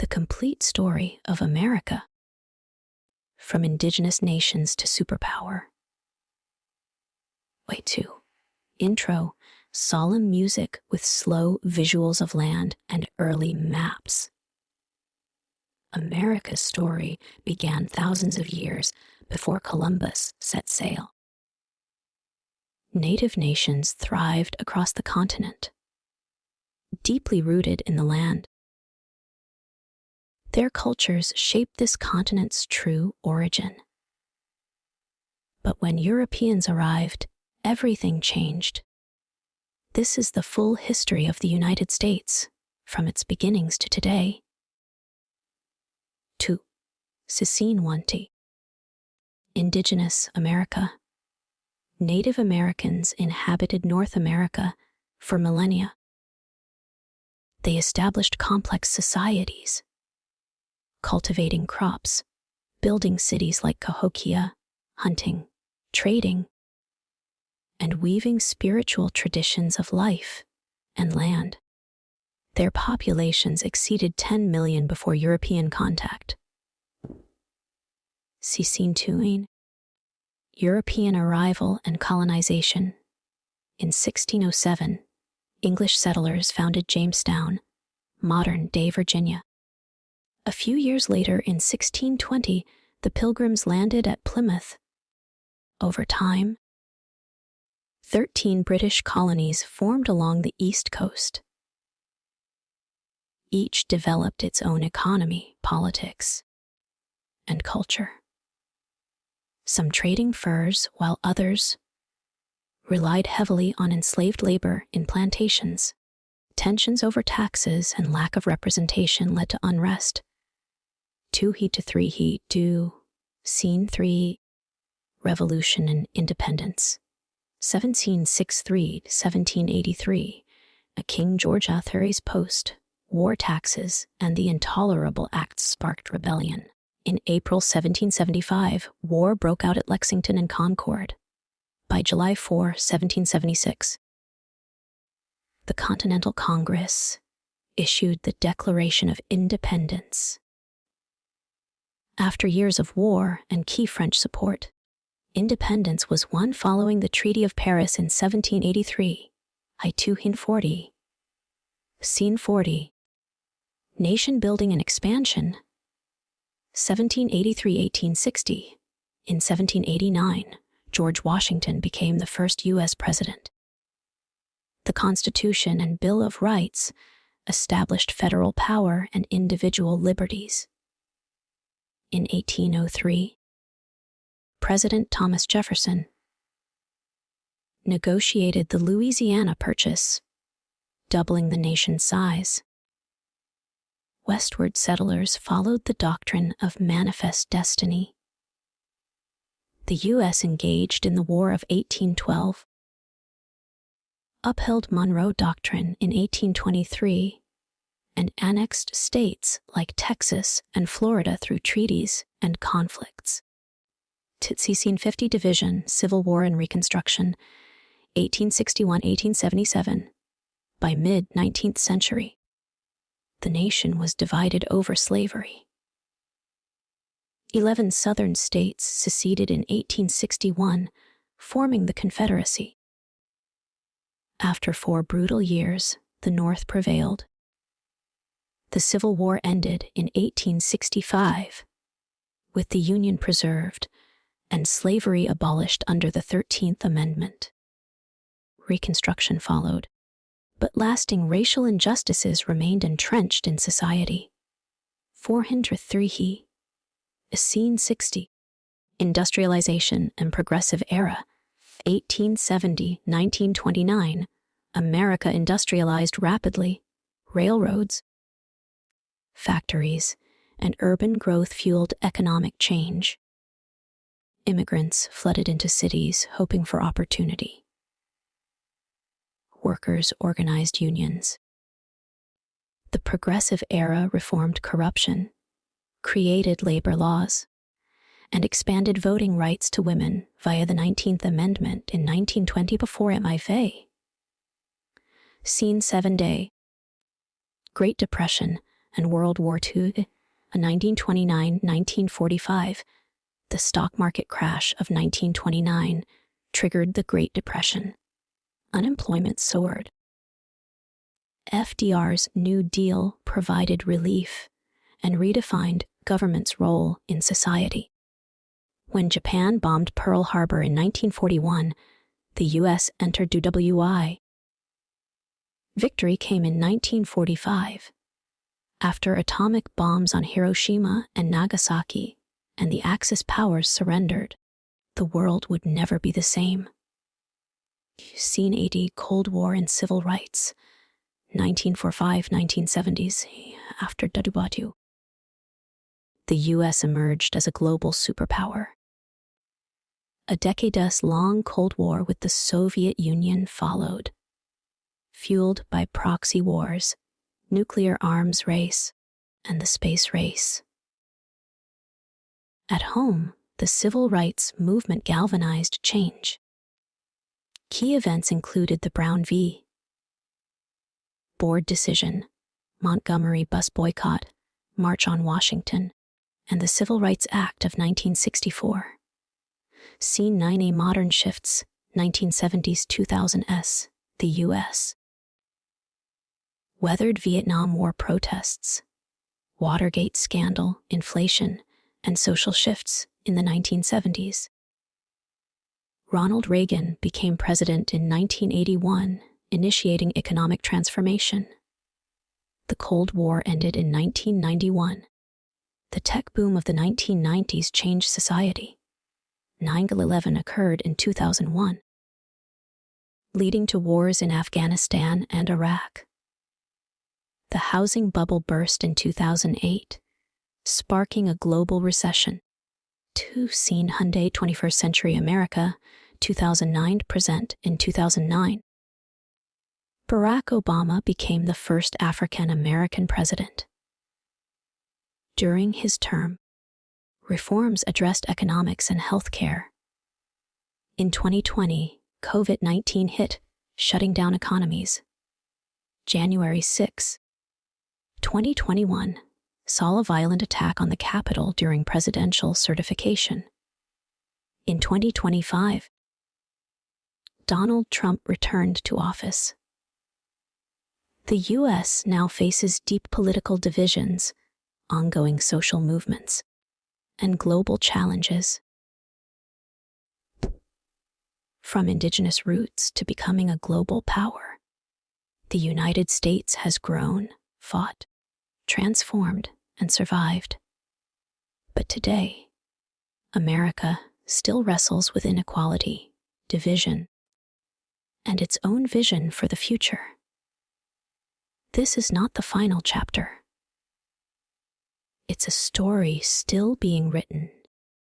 the complete story of America, from indigenous nations to superpower. Way 2. Intro, solemn music with slow visuals of land and early maps. America's story began thousands of years before Columbus set sail. Native nations thrived across the continent, deeply rooted in the land. Their cultures shaped this continent's true origin. But when Europeans arrived, everything changed. This is the full history of the United States, from its beginnings to today. 2. Sisiin-Wanti. Indigenous America. Native Americans inhabited North America for millennia. They established complex societies, cultivating crops, building cities like Cahokia, hunting, trading, and weaving spiritual traditions of life and land. Their populations exceeded 10 million before European contact. Sisiin-Tuin. European arrival and colonization. In 1607, English settlers founded Jamestown, modern-day Virginia. A few years later, in 1620, the Pilgrims landed at Plymouth. Over time, 13 British colonies formed along the East Coast. Each developed its own economy, politics, and culture. Some trading furs, while others relied heavily on enslaved labor in plantations. Tensions over taxes and lack of representation led to unrest. 2 to 3 to Scene 3, Revolution and Independence. 1763 to 1783, a King George III's post, war taxes, and the Intolerable Acts sparked rebellion. In April 1775, war broke out at Lexington and Concord. By July 4, 1776, the Continental Congress issued the Declaration of Independence. After years of war and key French support, independence was won following the Treaty of Paris in 1783. I-240. Scene 40. Nation building and expansion. 1783-1860. In 1789, George Washington became the first U.S. president. The Constitution and Bill of Rights established federal power and individual liberties. In 1803, President Thomas Jefferson negotiated the Louisiana Purchase, doubling the nation's size. Westward settlers followed the doctrine of manifest destiny. The U.S. engaged in the War of 1812, upheld Monroe Doctrine in 1823, and annexed states like Texas and Florida through treaties and conflicts. Scene 50 Division, Civil War and Reconstruction, 1861-1877. By mid-19th century, the nation was divided over slavery. 11 southern states seceded in 1861, forming the Confederacy. After 4 brutal years, the North prevailed. The Civil War ended in 1865, with the Union preserved and slavery abolished under the 13th Amendment. Reconstruction followed, but lasting racial injustices remained entrenched in society. 403 Scene 60. Industrialization and Progressive Era. 1870-1929. America industrialized rapidly. Railroads, factories, and urban growth fueled economic change. Immigrants flooded into cities hoping for opportunity. Workers organized unions. The Progressive Era reformed corruption, created labor laws, and expanded voting rights to women via the 19th Amendment in 1920 before MIV. Scene 7 Day. Great Depression and World War II, a 1929-1945, the stock market crash of 1929 triggered the Great Depression. Unemployment soared. FDR's New Deal provided relief and redefined government's role in society. When Japan bombed Pearl Harbor in 1941, the U.S. entered WWI. Victory came in 1945, after atomic bombs on Hiroshima and Nagasaki and the Axis powers surrendered. The world would never be the same. Scene AD Cold War and Civil Rights, 1945-1970s, after Dadubatu. The U.S. emerged as a global superpower. A decades-long Cold War with the Soviet Union followed, fueled by proxy wars, nuclear arms race, and the space race. At home, the civil rights movement galvanized change. Key events included the Brown v. Board decision, Montgomery bus boycott, March on Washington, and the Civil Rights Act of 1964. Scene 9A Modern Shifts, 1970s-2000s, the U.S. Weathered Vietnam War protests, Watergate scandal, inflation, and social shifts in the 1970s. Ronald Reagan became president in 1981, initiating economic transformation. The Cold War ended in 1991. The tech boom of the 1990s changed society. 9/11 occurred in 2001, leading to wars in Afghanistan and Iraq. The housing bubble burst in 2008, sparking a global recession. Scene Hyundai 21st Century America, 2009 present in 2009. Barack Obama became the first African-American president. During his term, reforms addressed economics and healthcare. In 2020, COVID-19 hit, shutting down economies. January 6, 2021, saw a violent attack on the Capitol during presidential certification. In 2025, Donald Trump returned to office. The U.S. now faces deep political divisions, ongoing social movements, and global challenges. From indigenous roots to becoming a global power, the United States has grown, fought, transformed, and survived. But today, America still wrestles with inequality, division, and its own vision for the future. This is not the final chapter. It's a story still being written.